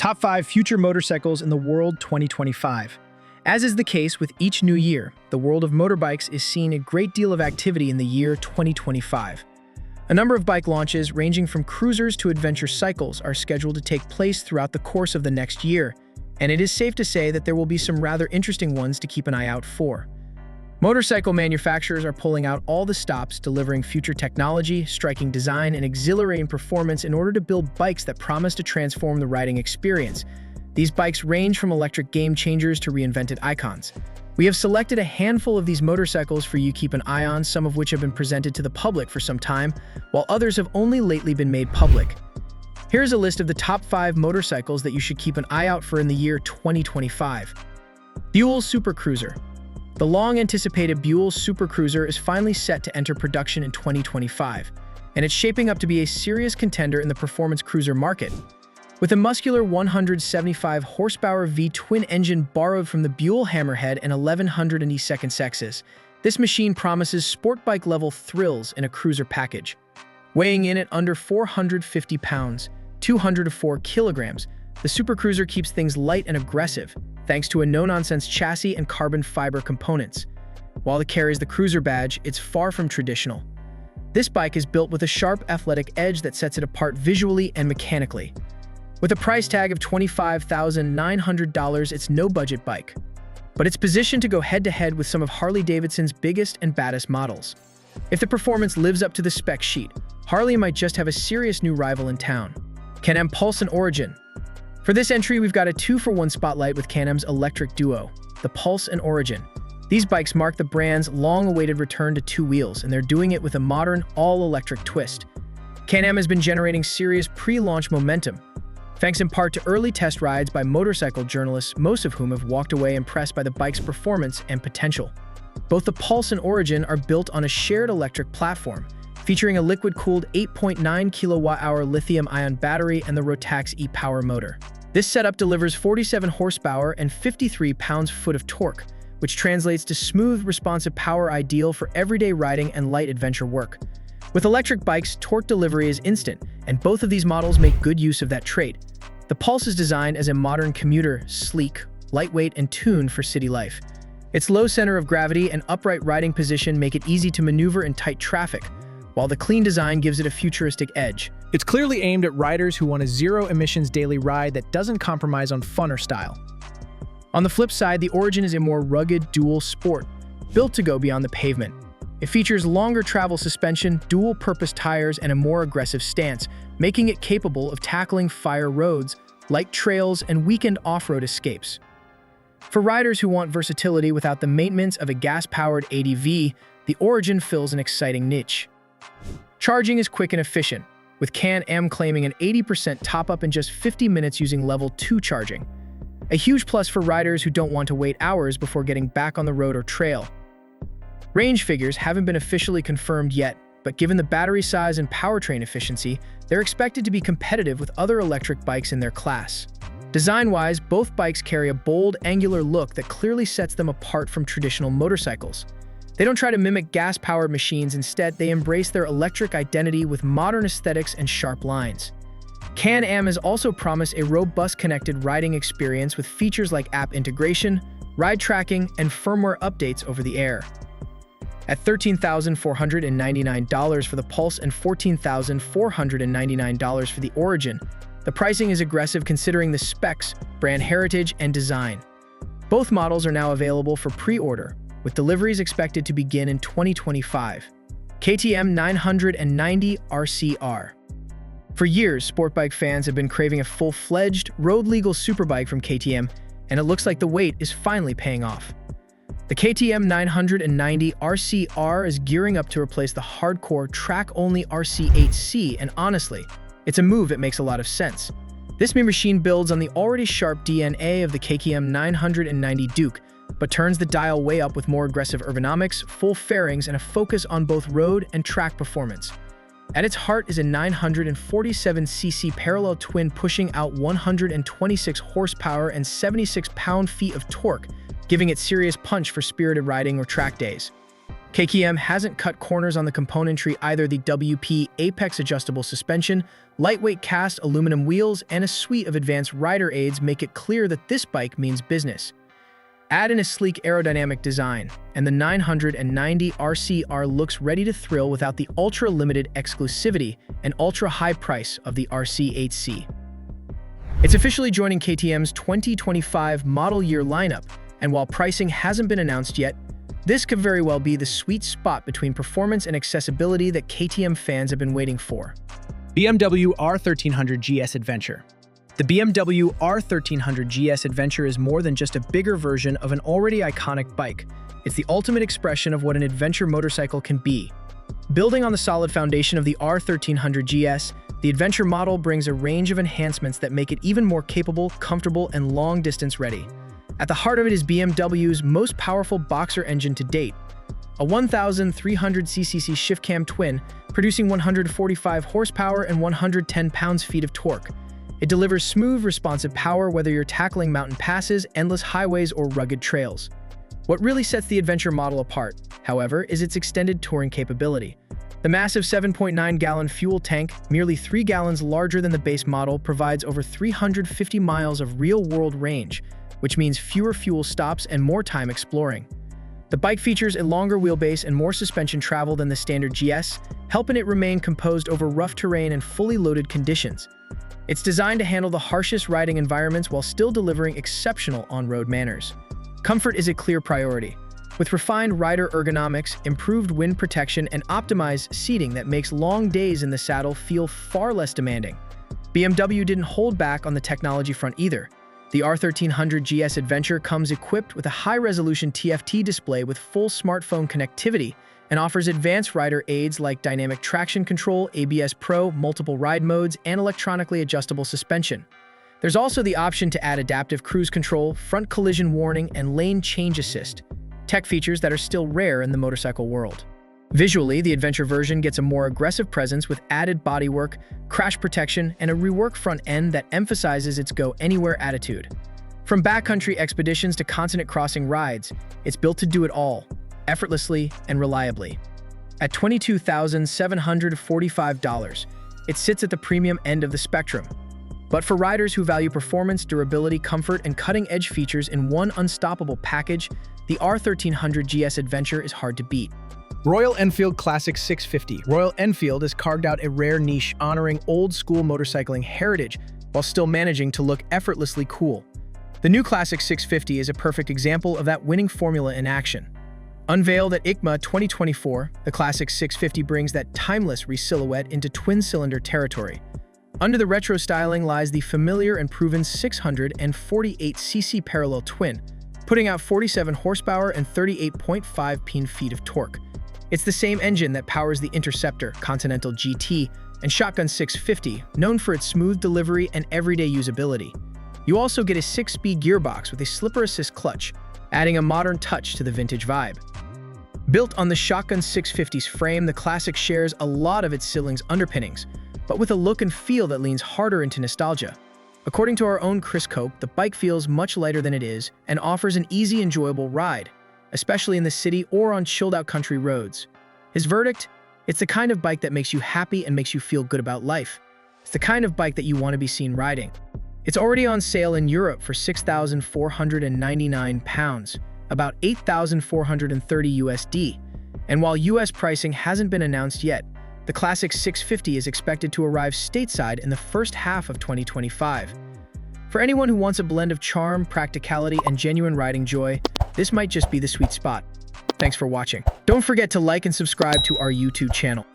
Top 5 Future Motorcycles in the World 2025. As is the case with each new year, the world of motorbikes is seeing a great deal of activity in the year 2025. A number of bike launches, ranging from cruisers to adventure cycles, are scheduled to take place throughout the course of the next year, and it is safe to say that there will be some rather interesting ones to keep an eye out for. Motorcycle manufacturers are pulling out all the stops, delivering future technology, striking design, and exhilarating performance in order to build bikes that promise to transform the riding experience. These bikes range from electric game changers to reinvented icons. We have selected a handful of these motorcycles for you to keep an eye on, some of which have been presented to the public for some time, while others have only lately been made public. Here's a list of the top 5 motorcycles that you should keep an eye out for in the year 2025. Buell Super Cruiser. The long-anticipated Buell Super Cruiser is finally set to enter production in 2025, and it's shaping up to be a serious contender in the performance cruiser market. With a muscular 175-horsepower V-twin engine borrowed from the Buell Hammerhead and 1100 second this machine promises sport bike-level thrills in a cruiser package. Weighing in at under 450 pounds, 204 kilograms, the Super Cruiser keeps things light and aggressive, thanks to a no-nonsense chassis and carbon fiber components. While it carries the Cruiser badge, it's far from traditional. This bike is built with a sharp, athletic edge that sets it apart visually and mechanically. With a price tag of $25,900, it's no budget bike, but it's positioned to go head-to-head with some of Harley-Davidson's biggest and baddest models. If the performance lives up to the spec sheet, Harley might just have a serious new rival in town. Can-Am Pulse and Origin. For this entry, we've got a 2-for-1 spotlight with Can-Am's electric duo, the Pulse and Origin. These bikes mark the brand's long-awaited return to two wheels, and they're doing it with a modern, all-electric twist. Can-Am has been generating serious pre-launch momentum, thanks in part to early test rides by motorcycle journalists, most of whom have walked away impressed by the bike's performance and potential. Both the Pulse and Origin are built on a shared electric platform, featuring a liquid-cooled 8.9 kilowatt-hour lithium-ion battery and the Rotax e-Power motor. This setup delivers 47 horsepower and 53 pounds-foot of torque, which translates to smooth, responsive power ideal for everyday riding and light adventure work. With electric bikes, torque delivery is instant, and both of these models make good use of that trait. The Pulse is designed as a modern commuter, sleek, lightweight, and tuned for city life. Its low center of gravity and upright riding position make it easy to maneuver in tight traffic, while the clean design gives it a futuristic edge. It's clearly aimed at riders who want a zero-emissions daily ride that doesn't compromise on fun or style. On the flip side, the Origin is a more rugged dual sport, built to go beyond the pavement. It features longer travel suspension, dual-purpose tires, and a more aggressive stance, making it capable of tackling fire roads, light trails, and weekend off-road escapes. For riders who want versatility without the maintenance of a gas-powered ADV, the Origin fills an exciting niche. Charging is quick and efficient, with Can-Am claiming an 80% top-up in just 50 minutes using level 2 charging. A huge plus for riders who don't want to wait hours before getting back on the road or trail. Range figures haven't been officially confirmed yet, but given the battery size and powertrain efficiency, they're expected to be competitive with other electric bikes in their class. Design-wise, both bikes carry a bold, angular look that clearly sets them apart from traditional motorcycles. They don't try to mimic gas-powered machines. Instead, they embrace their electric identity with modern aesthetics and sharp lines. Can-Am has also promised a robust connected riding experience with features like app integration, ride tracking, and firmware updates over the air. At $13,499 for the Pulse and $14,499 for the Origin, the pricing is aggressive considering the specs, brand heritage, and design. Both models are now available for pre-order, with deliveries expected to begin in 2025. KTM 990 RCR. For years, sport bike fans have been craving a full-fledged, road-legal superbike from KTM, and it looks like the wait is finally paying off. The KTM 990 RCR is gearing up to replace the hardcore, track-only RC8C, and honestly, it's a move that makes a lot of sense. This new machine builds on the already sharp DNA of the KTM 990 Duke, but turns the dial way up with more aggressive ergonomics, full fairings, and a focus on both road and track performance. At its heart is a 947cc parallel twin pushing out 126 horsepower and 76 pound-feet of torque, giving it serious punch for spirited riding or track days. KTM hasn't cut corners on the componentry either. The WP Apex adjustable suspension, lightweight cast aluminum wheels, and a suite of advanced rider aids make it clear that this bike means business. Add in a sleek aerodynamic design, and the 990 RCR looks ready to thrill without the ultra-limited exclusivity and ultra-high price of the RC8C. It's officially joining KTM's 2025 model year lineup, and while pricing hasn't been announced yet, this could very well be the sweet spot between performance and accessibility that KTM fans have been waiting for. BMW R1300 GS Adventure. The BMW R1300 GS Adventure is more than just a bigger version of an already iconic bike. It's the ultimate expression of what an adventure motorcycle can be. Building on the solid foundation of the R1300 GS, the Adventure model brings a range of enhancements that make it even more capable, comfortable, and long-distance ready. At the heart of it is BMW's most powerful boxer engine to date, a 1,300cc shift cam twin producing 145 horsepower and 110 pounds-feet of torque. It delivers smooth, responsive power whether you're tackling mountain passes, endless highways, or rugged trails. What really sets the Adventure model apart, however, is its extended touring capability. The massive 7.9-gallon fuel tank, merely 3 gallons larger than the base model, provides over 350 miles of real-world range, which means fewer fuel stops and more time exploring. The bike features a longer wheelbase and more suspension travel than the standard GS, helping it remain composed over rough terrain and fully loaded conditions. It's designed to handle the harshest riding environments while still delivering exceptional on-road manners. Comfort is a clear priority, with refined rider ergonomics, improved wind protection, and optimized seating that makes long days in the saddle feel far less demanding. BMW didn't hold back on the technology front either. The R1300 GS Adventure comes equipped with a high-resolution TFT display with full smartphone connectivity and offers advanced rider aids like dynamic traction control, ABS Pro, multiple ride modes, and electronically adjustable suspension. There's also the option to add adaptive cruise control, front collision warning, and lane change assist, tech features that are still rare in the motorcycle world. Visually, the Adventure version gets a more aggressive presence with added bodywork, crash protection, and a reworked front end that emphasizes its go-anywhere attitude. From backcountry expeditions to continent-crossing rides, it's built to do it all, effortlessly and reliably. At $22,745, it sits at the premium end of the spectrum. But for riders who value performance, durability, comfort, and cutting-edge features in one unstoppable package, the R1300 GS Adventure is hard to beat. Royal Enfield Classic 650. Royal Enfield has carved out a rare niche honoring old-school motorcycling heritage while still managing to look effortlessly cool. The new Classic 650 is a perfect example of that winning formula in action. Unveiled at ICMA 2024, the Classic 650 brings that timeless re-silhouette into twin-cylinder territory. Under the retro styling lies the familiar and proven 648cc parallel twin, putting out 47 horsepower and 38.5 pound-feet of torque. It's the same engine that powers the Interceptor, Continental GT, and Shotgun 650, known for its smooth delivery and everyday usability. You also get a 6-speed gearbox with a slipper assist clutch, adding a modern touch to the vintage vibe. Built on the Shotgun 650's frame, the Classic shares a lot of its Silling's underpinnings, but with a look and feel that leans harder into nostalgia. According to our own Chris Cope, the bike feels much lighter than it is and offers an easy, enjoyable ride, especially in the city or on chilled-out country roads. His verdict? It's the kind of bike that makes you happy and makes you feel good about life. It's the kind of bike that you want to be seen riding. It's already on sale in Europe for £6,499, about $8,430 USD. And while US pricing hasn't been announced yet, the Classic 650 is expected to arrive stateside in the first half of 2025. For anyone who wants a blend of charm, practicality, and genuine riding joy, this might just be the sweet spot. Thanks for watching. Don't forget to like and subscribe to our YouTube channel.